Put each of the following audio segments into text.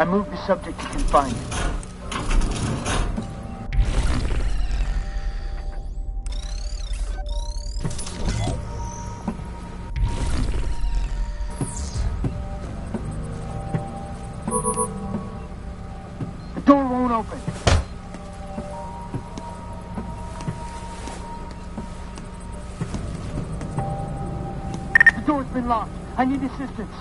I moved the subject to confinement. The door won't open. The door's been locked. I need assistance.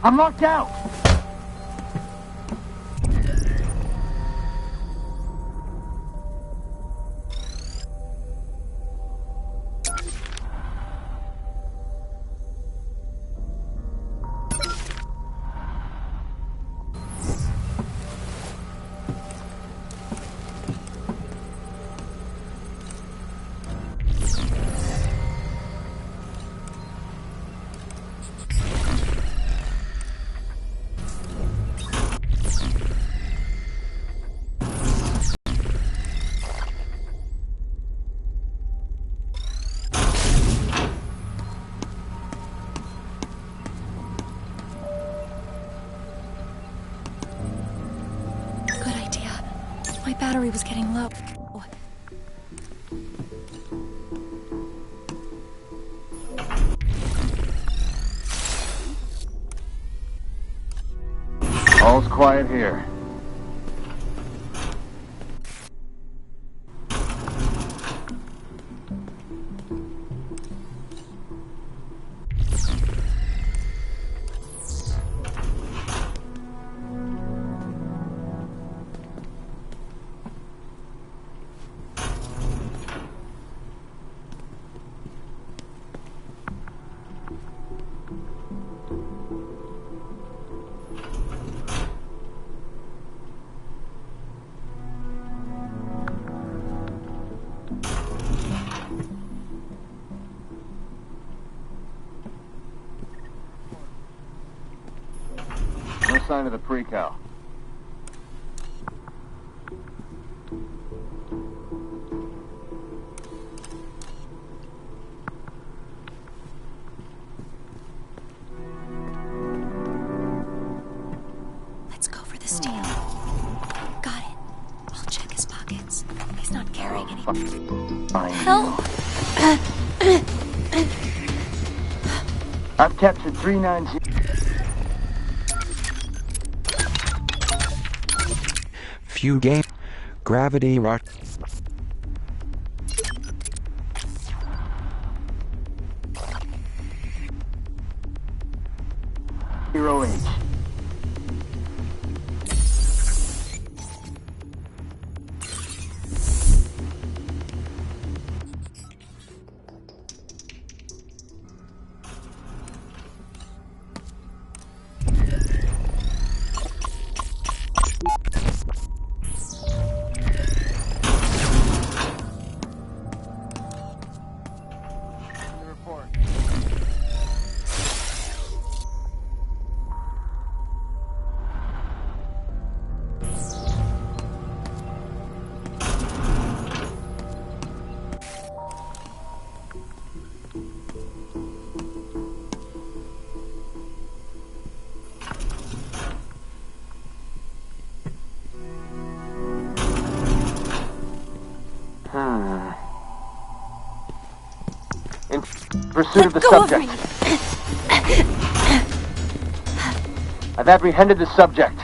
I'm locked out! My battery was getting low. All's quiet here. No sign of the pre-cal. Let's go for the steal. Got it. I'll check his pockets. He's not carrying anything. Help! I've captured 390. Few game. Gravity rush. Zero H. In pursuit of the subject. I've apprehended the subject.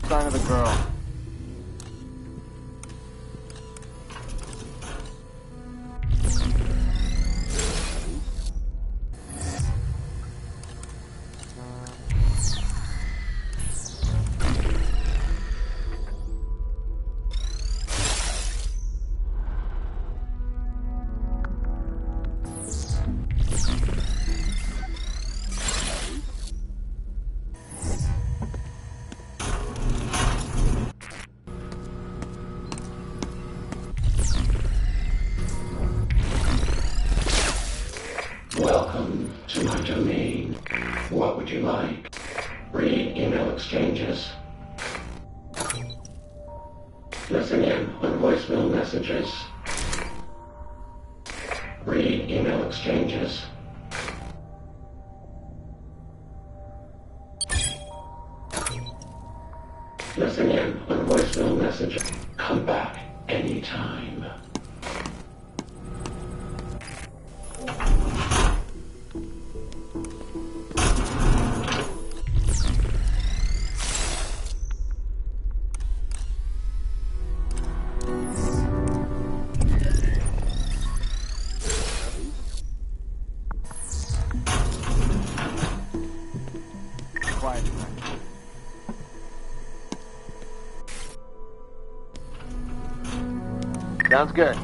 sign of the girl. Welcome to my domain. What would you like? Read email exchanges. Listen in on voicemail messages. Read email exchanges. Listen in on voicemail messages. Come back anytime. Quiet. Sounds good.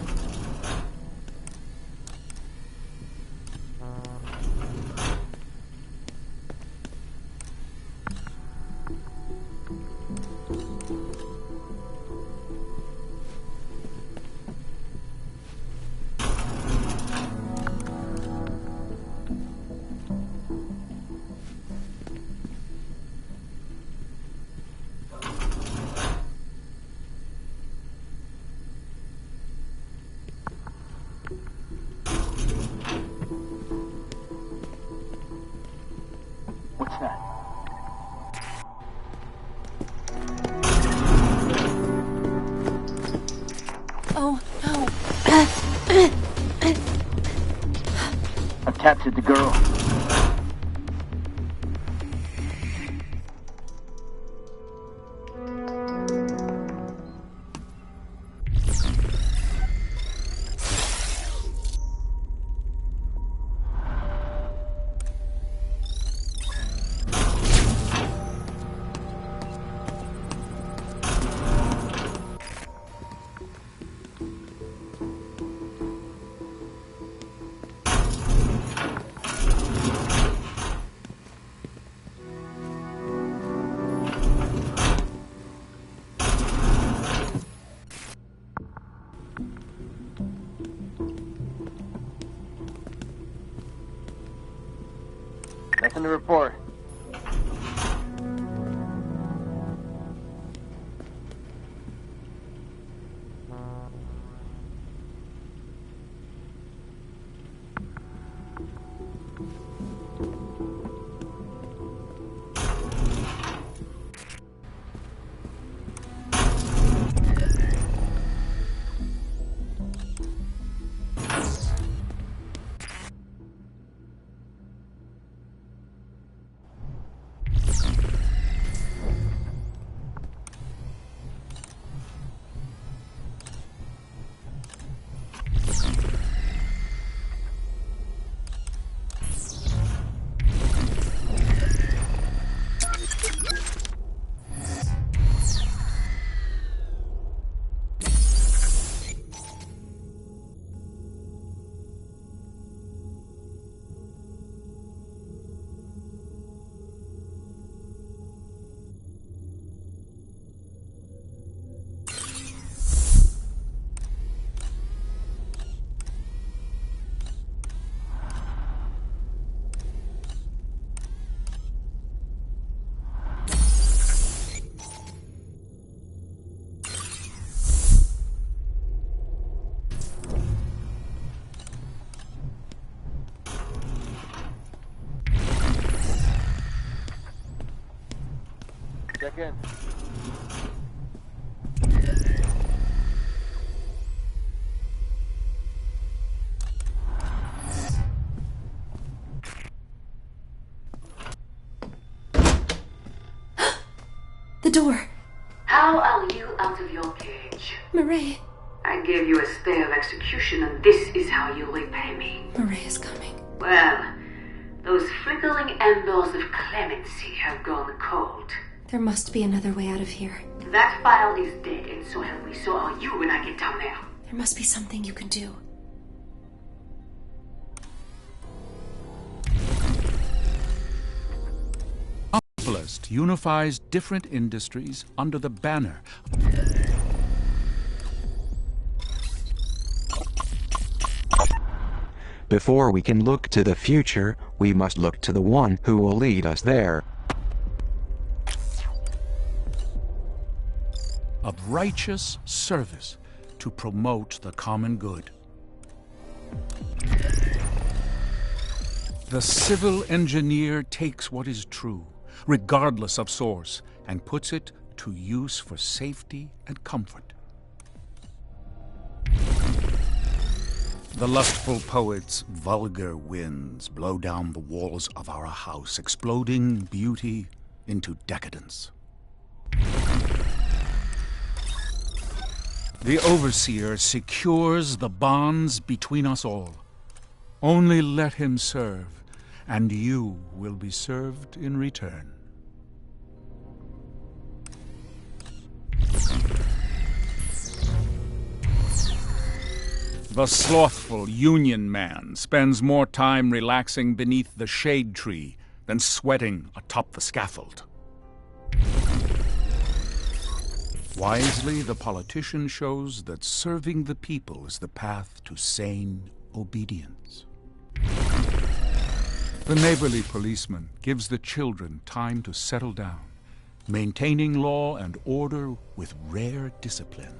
What's that? Oh, no. I've captured the girl. Nothing to report. Check in. The door. How are you out of your cage? Murray. I gave you a stay of execution, and this is how you repay me. Murray is coming. Well, those flickering embers of clemency have gone cold. There must be another way out of here. That file is dead, and so help me, so are you when I get down there. There must be something you can do. Monopolist unifies different industries under the banner. Before we can look to the future, we must look to the one who will lead us there. Of righteous service to promote the common good. The civil engineer takes what is true, regardless of source, and puts it to use for safety and comfort. The lustful poet's vulgar winds blow down the walls of our house, exploding beauty into decadence. The overseer secures the bonds between us all. Only let him serve, and you will be served in return. The slothful union man spends more time relaxing beneath the shade tree than sweating atop the scaffold. Wisely, the politician shows that serving the people is the path to sane obedience. The neighborly policeman gives the children time to settle down, maintaining law and order with rare discipline.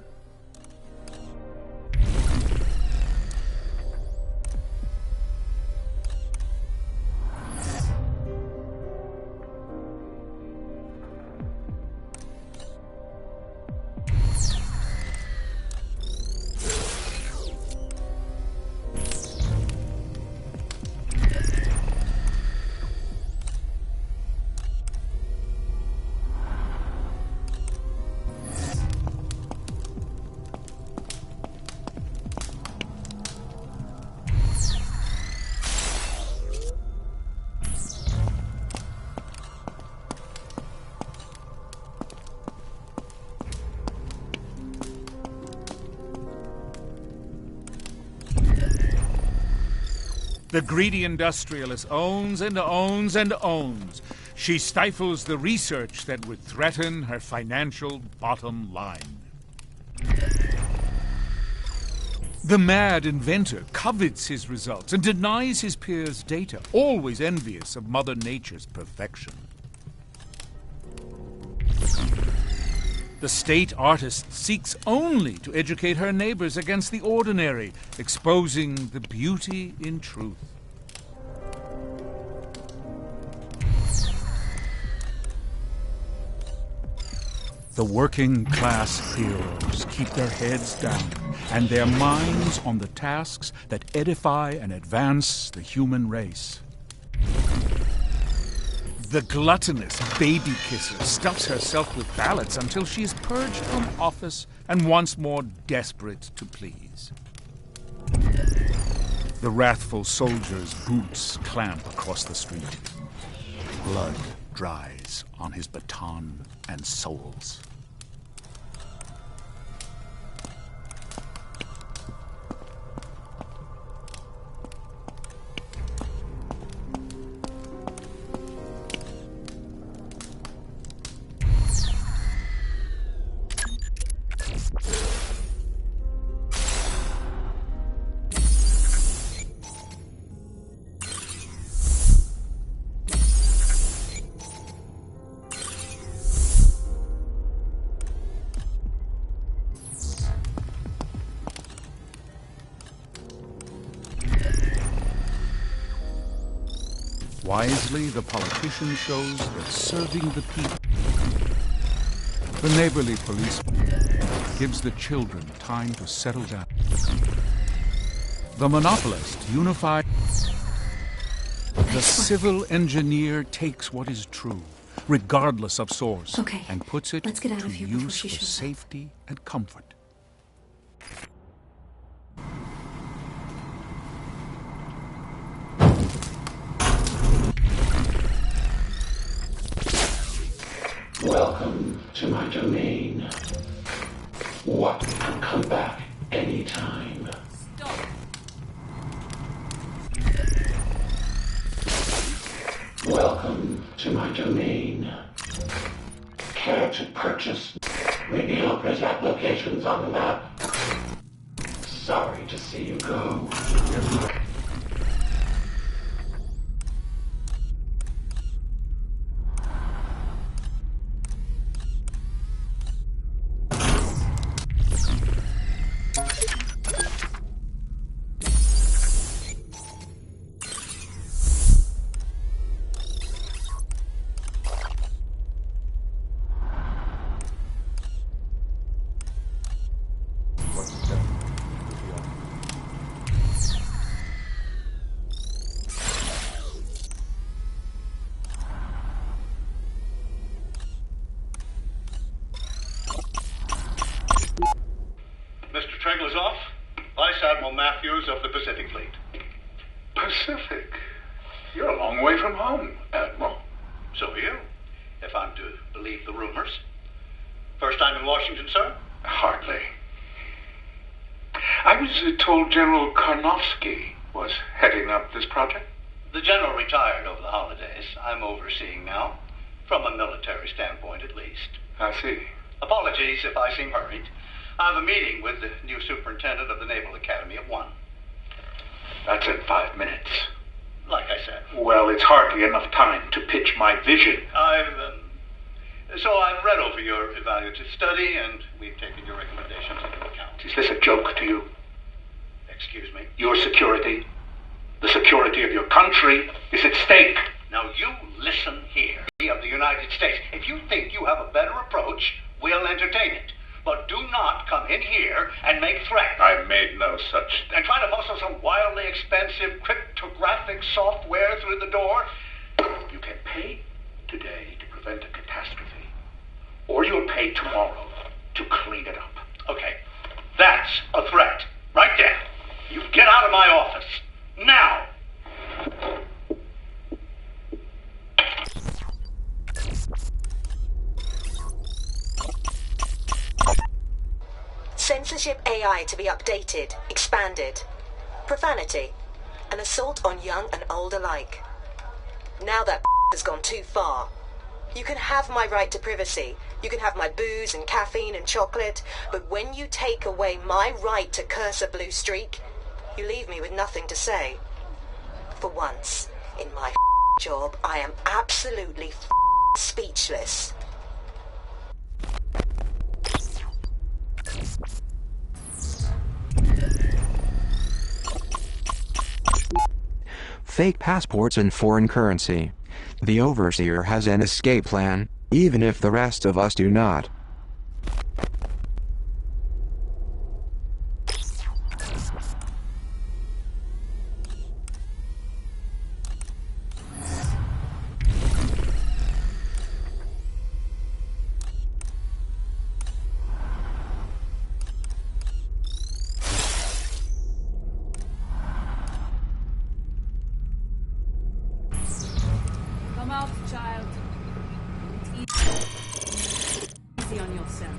The greedy industrialist owns and owns and owns. She stifles the research that would threaten her financial bottom line. The mad inventor covets his results and denies his peers data, always envious of Mother Nature's perfection. The state artist seeks only to educate her neighbors against the ordinary, exposing the beauty in truth. The working class heroes keep their heads down and their minds on the tasks that edify and advance the human race. The gluttonous baby kisser stuffs herself with ballots until she is purged from office and once more desperate to please. The wrathful soldier's boots clamp across the street. Blood dries on his baton and soles. Wisely, the politician shows that serving the people. The neighborly policeman gives the children time to settle down. The monopolist unifies. The civil engineer takes what is true, regardless of source, Okay, and puts it let's get out to of here before use she for shows up. safety and comfort. Welcome to my domain. What can come back anytime? Stop. Welcome to my domain. Care to purchase? Reveal print applications on the map. Sorry to see you go. Mr. Triglazoff, Vice Admiral Matthews of the Pacific Fleet. Pacific? You're a long way from home, Admiral. So are you, if I'm to believe the rumors. First time in Washington, sir? Hardly. I was told General Karnofsky was heading up this project. The general retired over the holidays. I'm overseeing now, from a military standpoint at least. I see. Apologies if I seem hurried. I have a meeting with the new superintendent of the Naval Academy at 1. That's in 5 minutes. Like I said. Well, it's hardly enough time to pitch my vision. So I've read over your evaluative study, and we've taken your recommendations into account. Is this a joke to you? Excuse me? Your security, the security of your country, is at stake. Now you listen here. Of the United States. If you think you have a better approach, we'll entertain it. But do not come in here and make threats. I made no such... And try to muscle some wildly expensive cryptographic software through the door. You can pay today to prevent a catastrophe. Or you'll pay tomorrow to clean it up. Okay, that's a threat. Right there. You get out of my office. Now. Censorship AI to be updated, expanded. Profanity. An assault on young and old alike. Now that has gone too far. You can have my right to privacy. You can have my booze and caffeine and chocolate. But when you take away my right to curse a blue streak, you leave me with nothing to say. For once, in my job, I am absolutely speechless. Fake passports and foreign currency. The overseer has an escape plan, even if the rest of us do not. Come out, child. It's easy on yourself.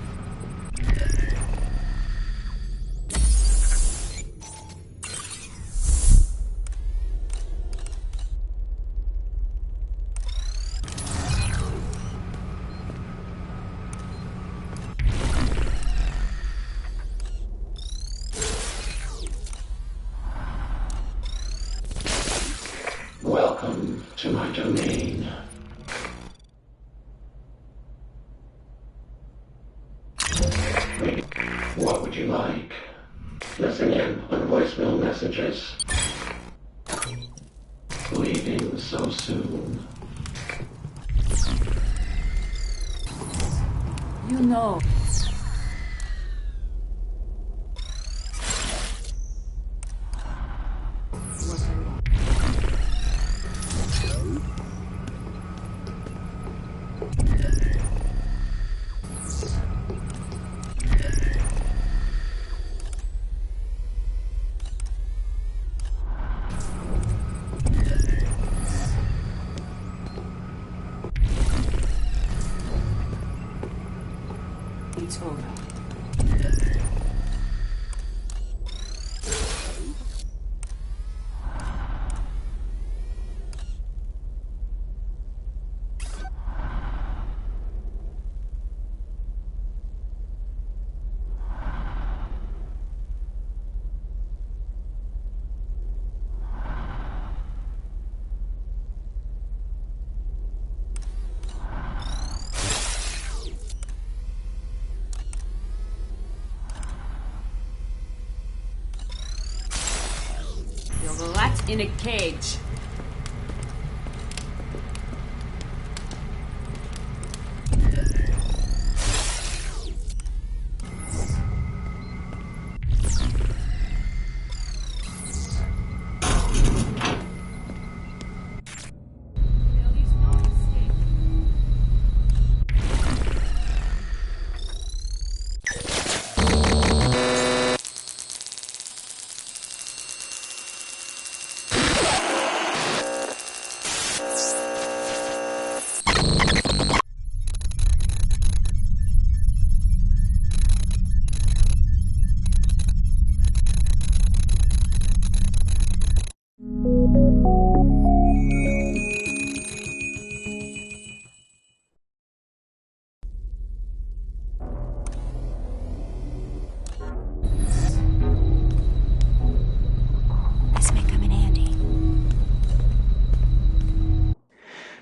Welcome to my domain. What would you like? Listen in on voicemail messages. Leaving so soon. You know. What I want. it's over. You're a rat in a cage. This may come in handy.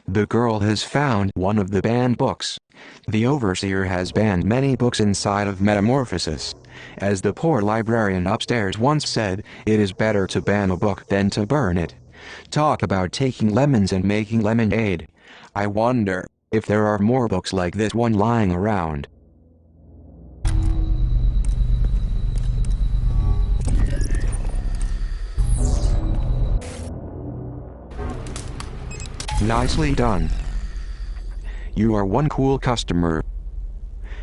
The girl has found one of the banned books. The Overseer has banned many books inside of Metamorphosis. As the poor librarian upstairs once said, it is better to ban a book than to burn it. Talk about taking lemons and making lemonade. I wonder if there are more books like this one lying around. Nicely done. You are one cool customer.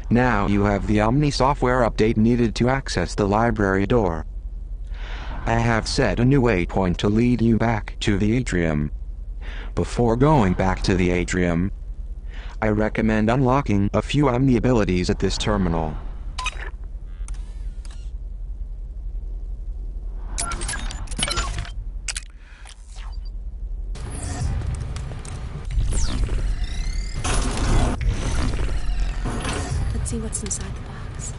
Now you have the Omni software update needed to access the library door. I have set a new waypoint to lead you back to the atrium. Before going back to the atrium, I recommend unlocking a few Omni abilities at this terminal. Let's see what's inside the box.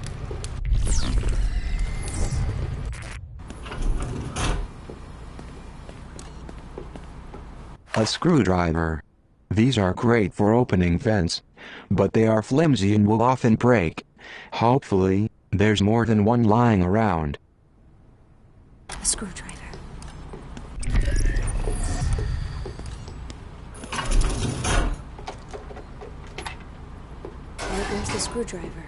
A screwdriver. These are great for opening vents, but they are flimsy and will often break. Hopefully, there's more than one lying around. A screwdriver. There goes the screwdriver.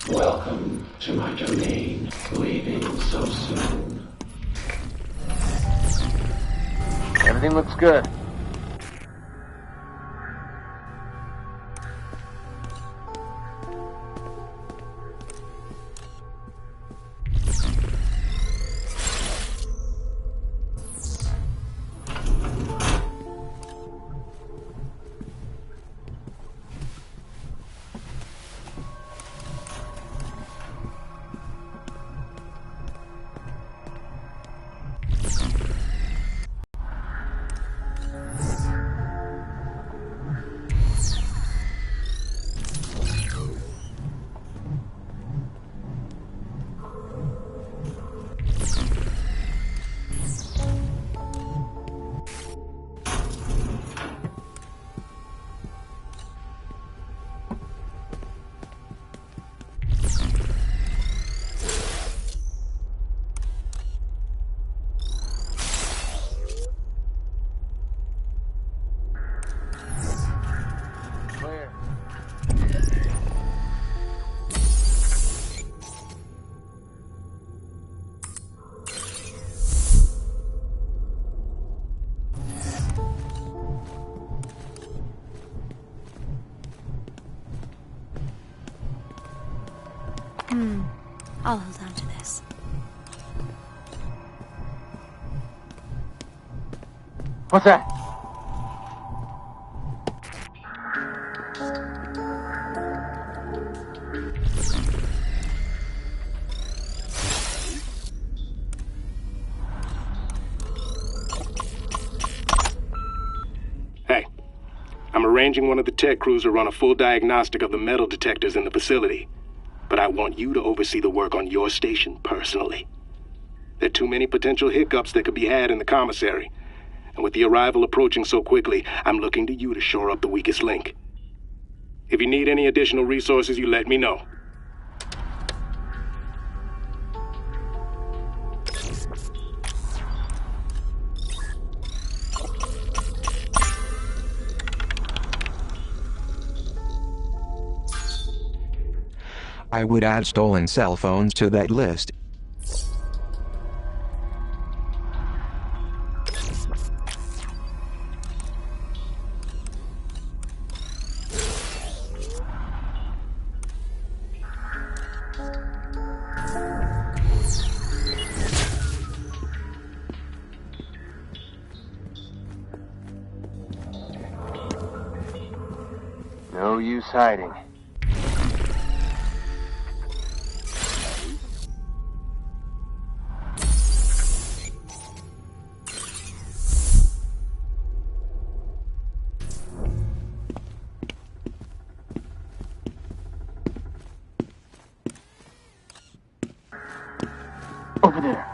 Welcome to my domain, leaving so soon. Everything looks good. I'll hold on to this. What's that? Hey, I'm arranging one of the tech crews to run a full diagnostic of the metal detectors in the facility. But I want you to oversee the work on your station personally. There are too many potential hiccups that could be had in the commissary. And with the arrival approaching so quickly, I'm looking to you to shore up the weakest link. If you need any additional resources, you let me know. I would add stolen cell phones to that list. No use hiding. Over there.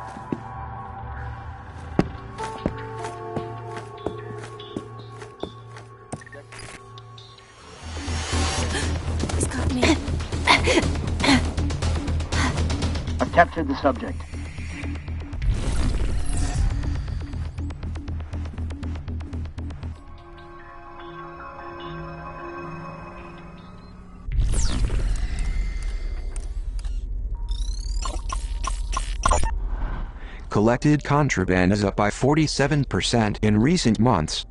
He's got me. I've captured the subject. Collected contraband is up by 47% in recent months.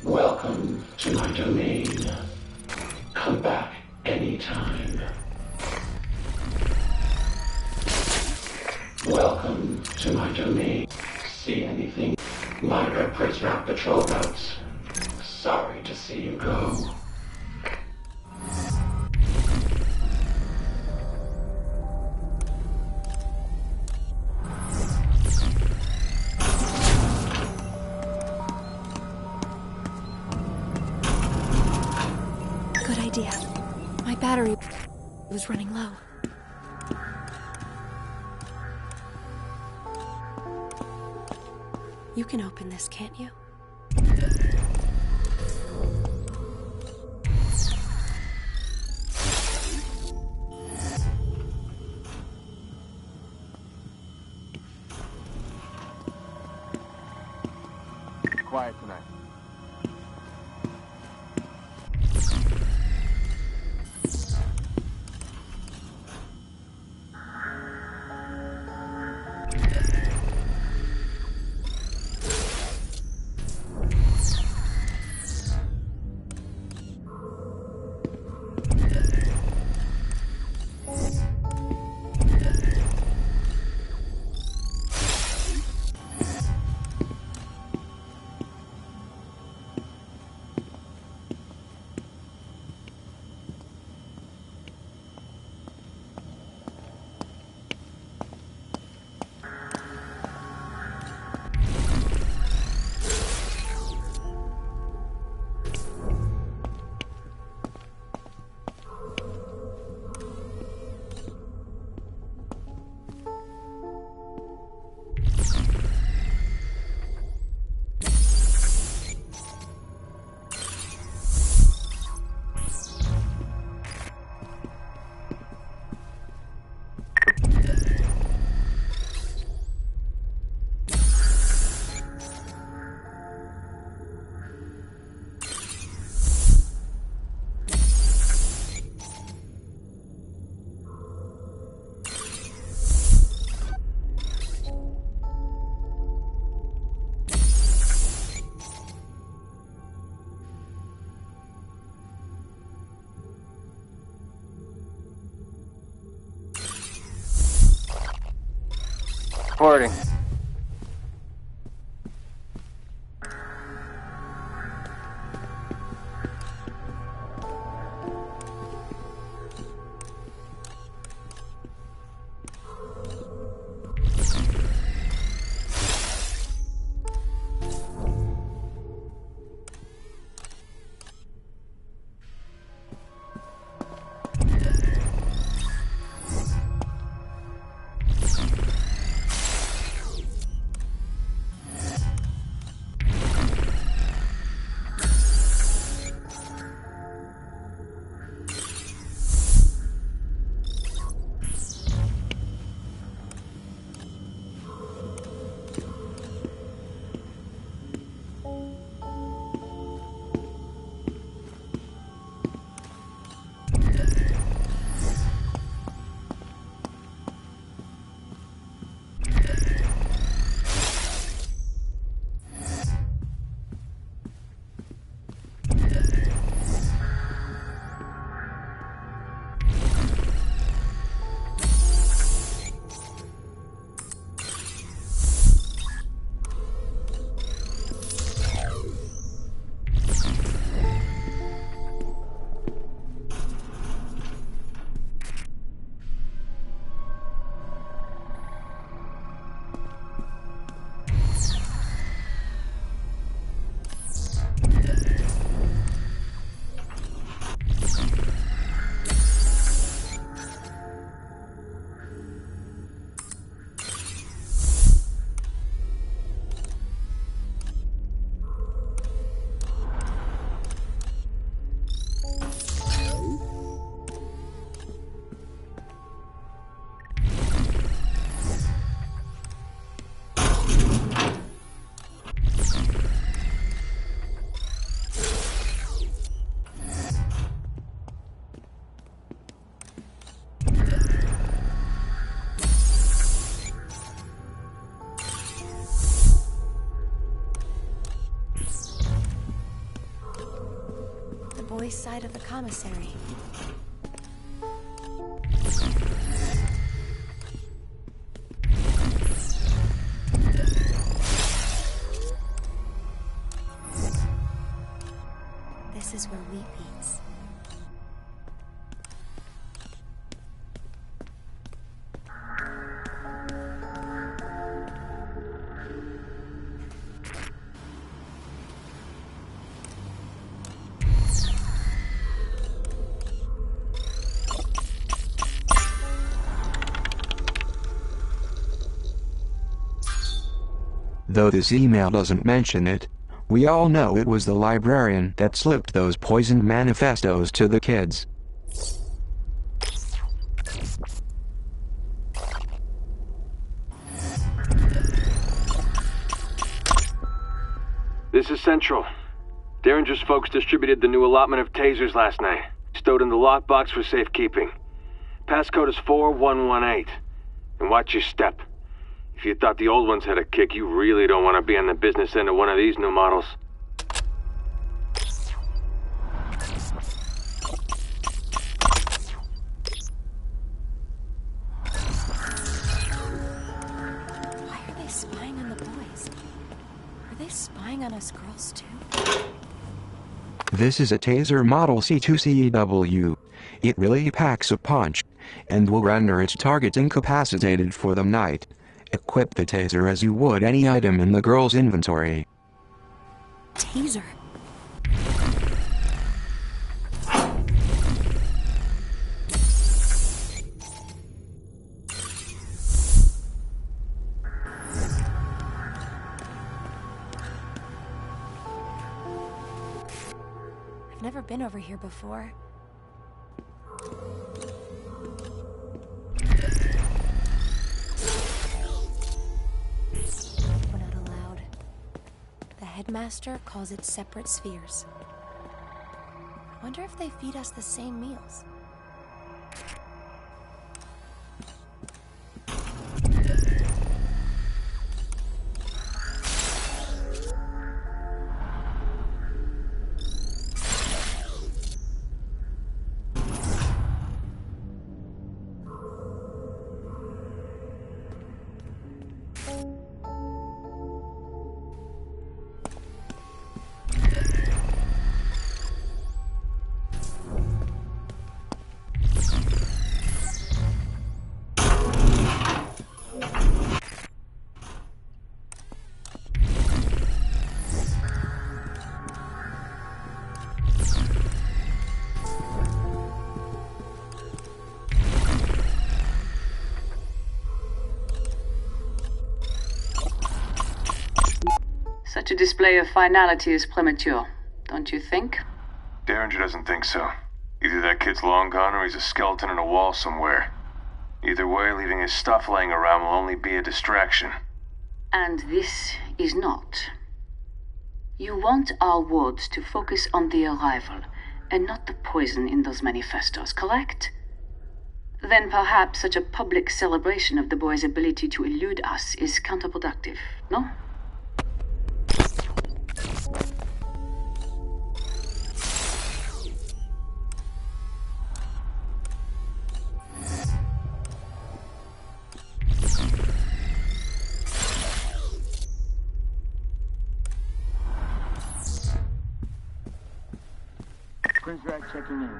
Welcome to my domain. Come back anytime. Welcome to my domain. See anything? My red prisoner patrol routes. Sorry to see you go. Good idea. My battery was running low. You can open this, can't you? Quiet tonight. Reporting. Boys' side of the commissary. This is where wheat beats. Though this email doesn't mention it, we all know it was the librarian that slipped those poisoned manifestos to the kids. This is Central. Derringer's folks distributed the new allotment of tasers last night. Stowed in the lockbox for safekeeping. Passcode is 4118. And watch your step. If you thought the old ones had a kick, you really don't want to be on the business end of one of these new models. Why are they spying on the boys? Are they spying on us girls too? This is a taser model C2CW. It really packs a punch, and will render its target incapacitated for the night. Equip the taser as you would any item in the girl's inventory. Taser? I've never been over here before. We're not allowed. The headmaster calls it separate spheres. I wonder if they feed us the same meals. Such a display of finality is premature, don't you think? Derringer doesn't think so. Either that kid's long gone or he's a skeleton in a wall somewhere. Either way, leaving his stuff laying around will only be a distraction. And this is not. You want our wards to focus on the arrival, and not the poison in those manifestos, correct? Then perhaps such a public celebration of the boy's ability to elude us is counterproductive, no? Prince Rag checking in.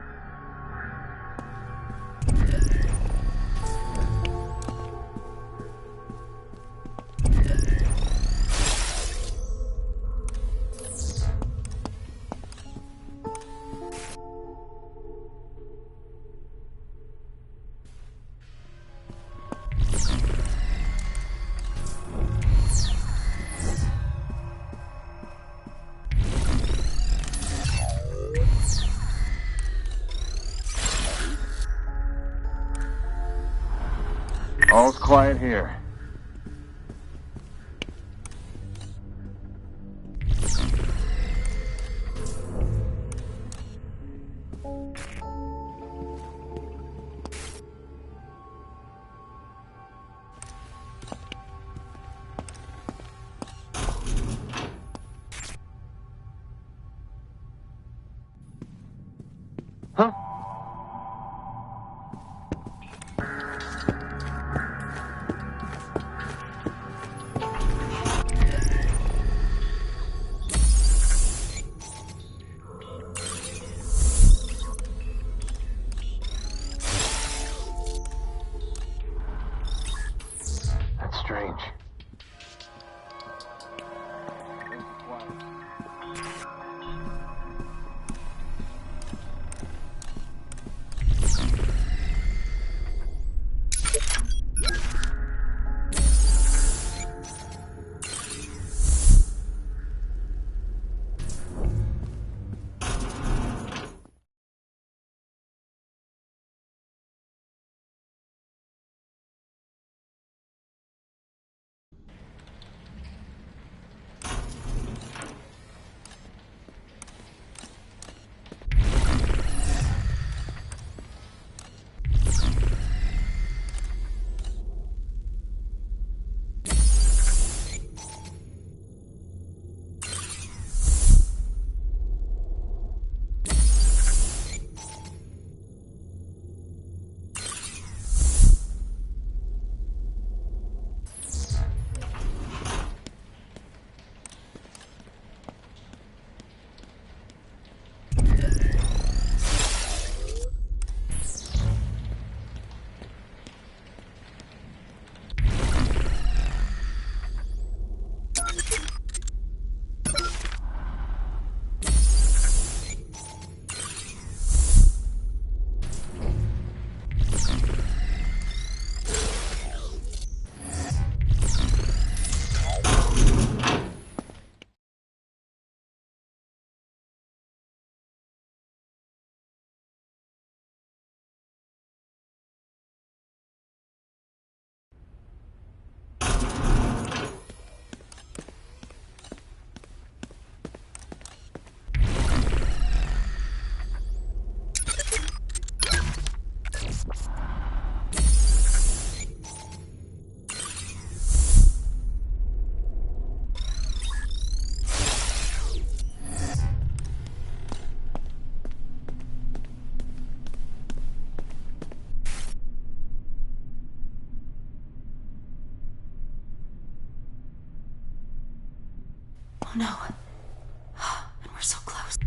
All's quiet here. Huh? That's strange. Oh no. And we're so close.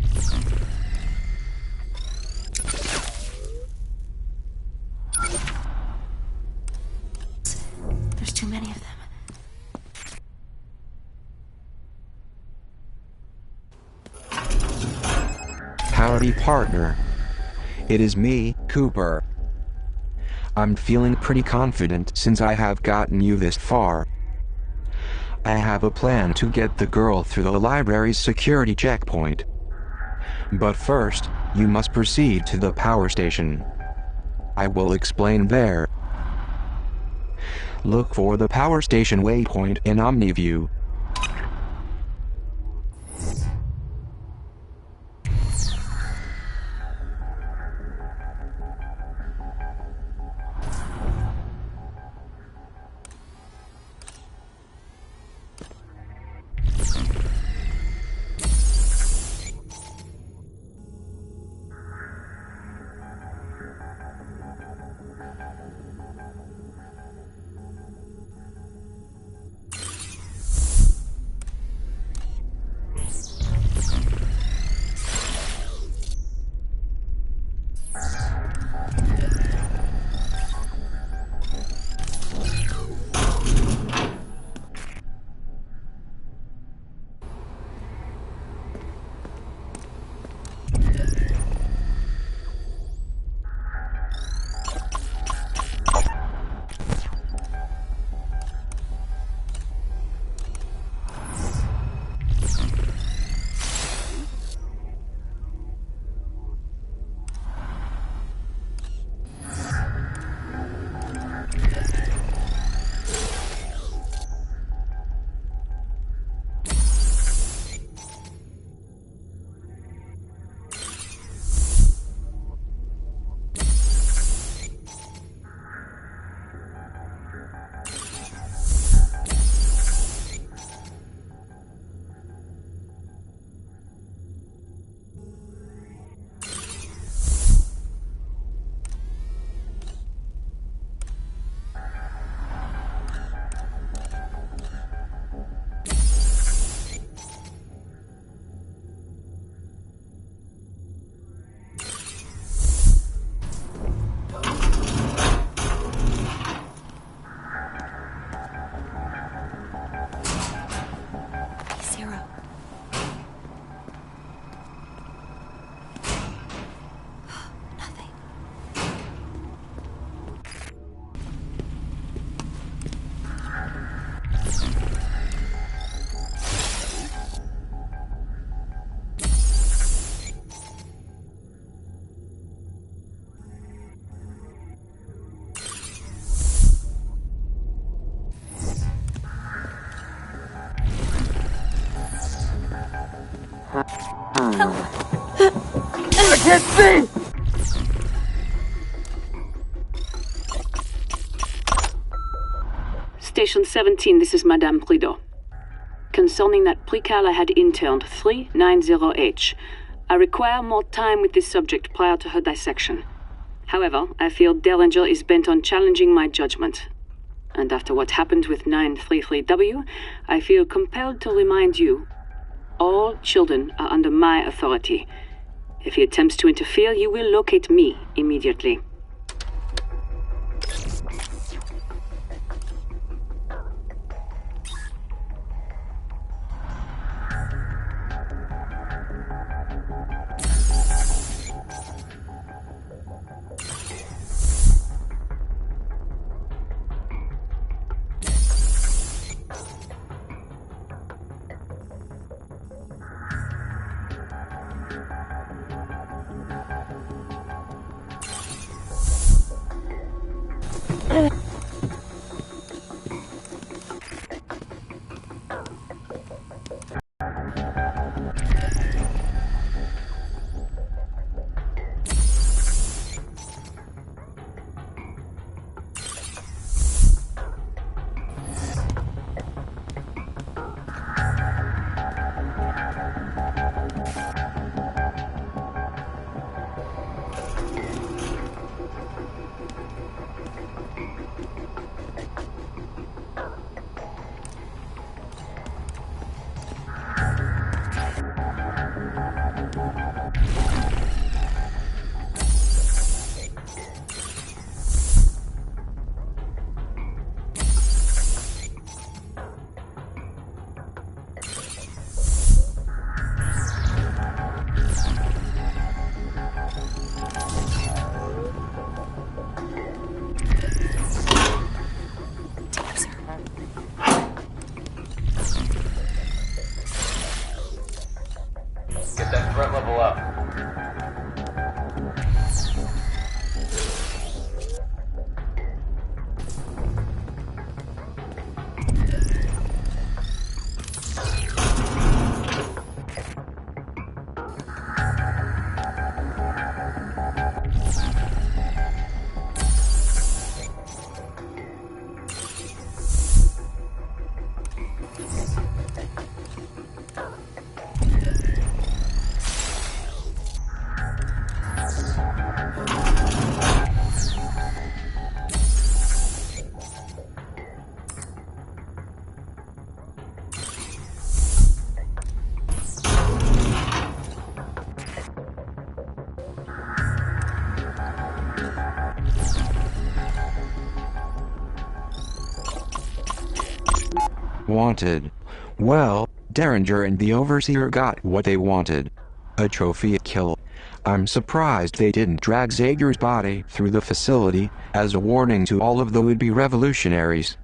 There's too many of them. Howdy, partner. It is me, Cooper. I'm feeling pretty confident since I have gotten you this far. I have a plan to get the girl through the library's security checkpoint. But first, you must proceed to the power station. I will explain there. Look for the power station waypoint in OmniView. I can't see! Station 17, this is Madame Prideaux. Concerning that precal I had interned, 390H. I require more time with this subject prior to her dissection. However, I feel Derringer is bent on challenging my judgment. And after what happened with 933W, I feel compelled to remind you, all children are under my authority. If he attempts to interfere, you will locate me immediately. Wanted. Well, Derringer and the Overseer got what they wanted. A trophy kill. I'm surprised they didn't drag Zager's body through the facility as a warning to all of the would-be revolutionaries.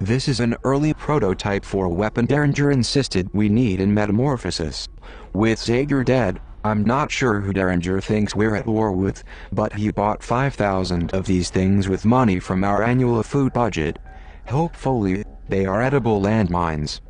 This is an early prototype for a weapon Derringer insisted we need in Metamorphosis. With Zager dead, I'm not sure who Derringer thinks we're at war with, but he bought 5,000 of these things with money from our annual food budget. Hopefully, they are edible landmines.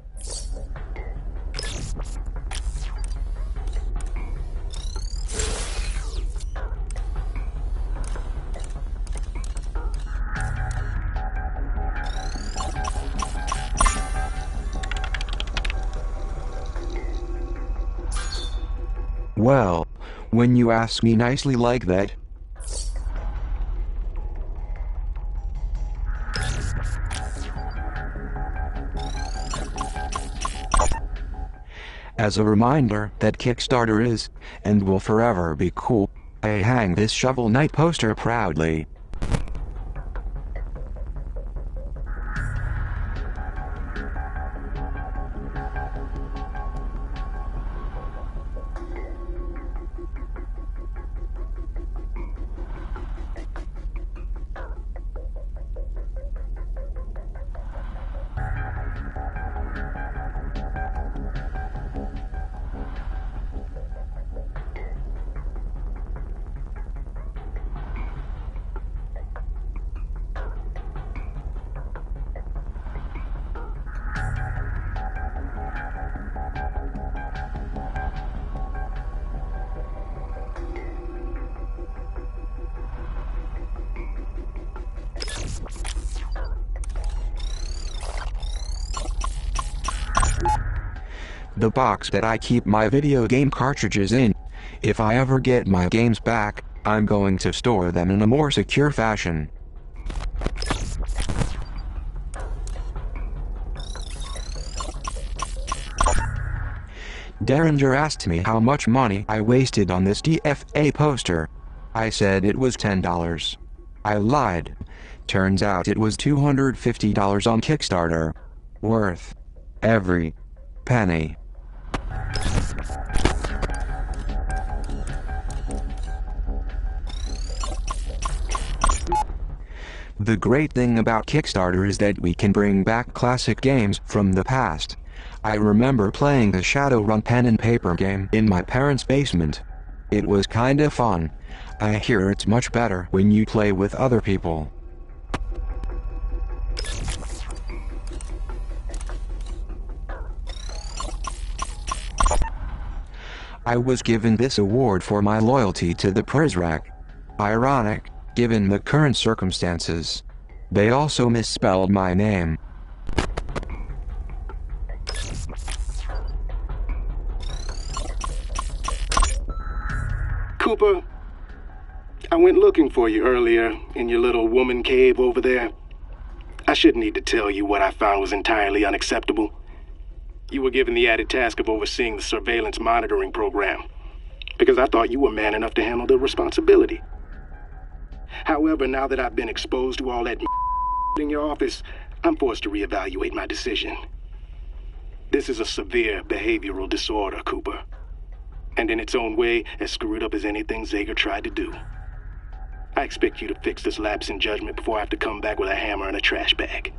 Well, when you ask me nicely like that. As a reminder that Kickstarter is, and will forever be cool, I hang this Shovel Knight poster proudly. The box that I keep my video game cartridges in. If I ever get my games back, I'm going to store them in a more secure fashion. Derringer asked me how much money I wasted on this DFA poster. I said it was $10. I lied. Turns out it was $250 on Kickstarter. Worth every penny. The great thing about Kickstarter is that we can bring back classic games from the past. I remember playing the Shadowrun pen and paper game in my parents' basement. It was kinda fun. I hear it's much better when you play with other people. I was given this award for my loyalty to the Prizrak. Ironic, given the current circumstances. They also misspelled my name. Cooper, I went looking for you earlier in your little woman cave over there. I shouldn't need to tell you what I found was entirely unacceptable. You were given the added task of overseeing the surveillance monitoring program, because I thought you were man enough to handle the responsibility. However, now that I've been exposed to all that in your office, I'm forced to reevaluate my decision. This is a severe behavioral disorder, Cooper. And in its own way, as screwed up as anything Zager tried to do. I expect you to fix this lapse in judgment before I have to come back with a hammer and a trash bag.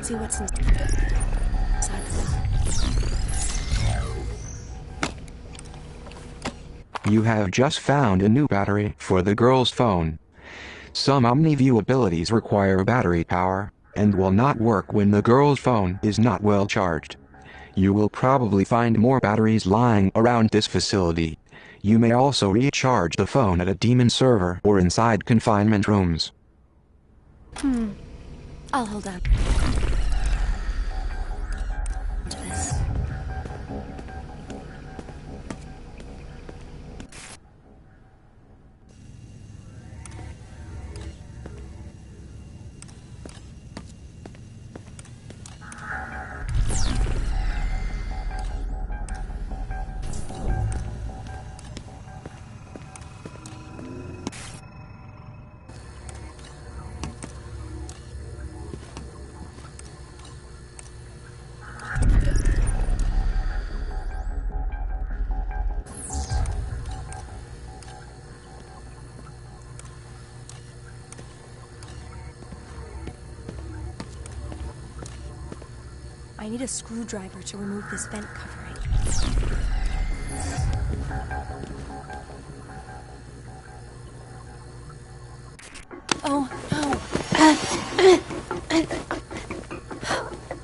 See what's inside the You have just found a new battery for the girl's phone. Some OmniView abilities require battery power, and will not work when the girl's phone is not well charged. You will probably find more batteries lying around this facility. You may also recharge the phone at a demon server or inside confinement rooms. I'll hold on to this. I need a screwdriver to remove this vent covering. Oh, no.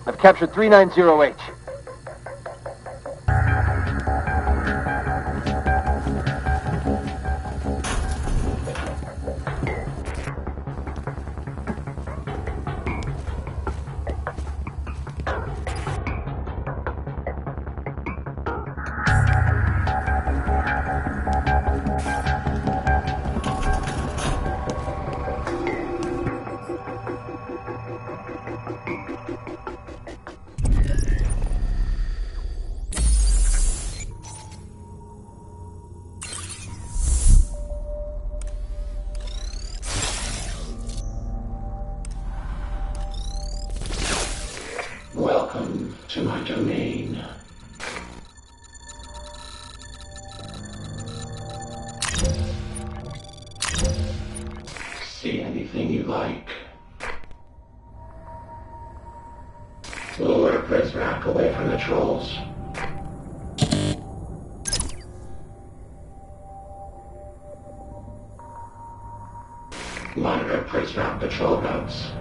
I've captured 390H. Welcome to my domain. See anything you like. Lure Prizrak away from the trolls. Monitor Prizrak patrol routes.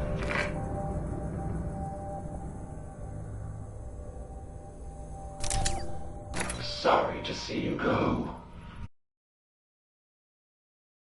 Sorry to see you go.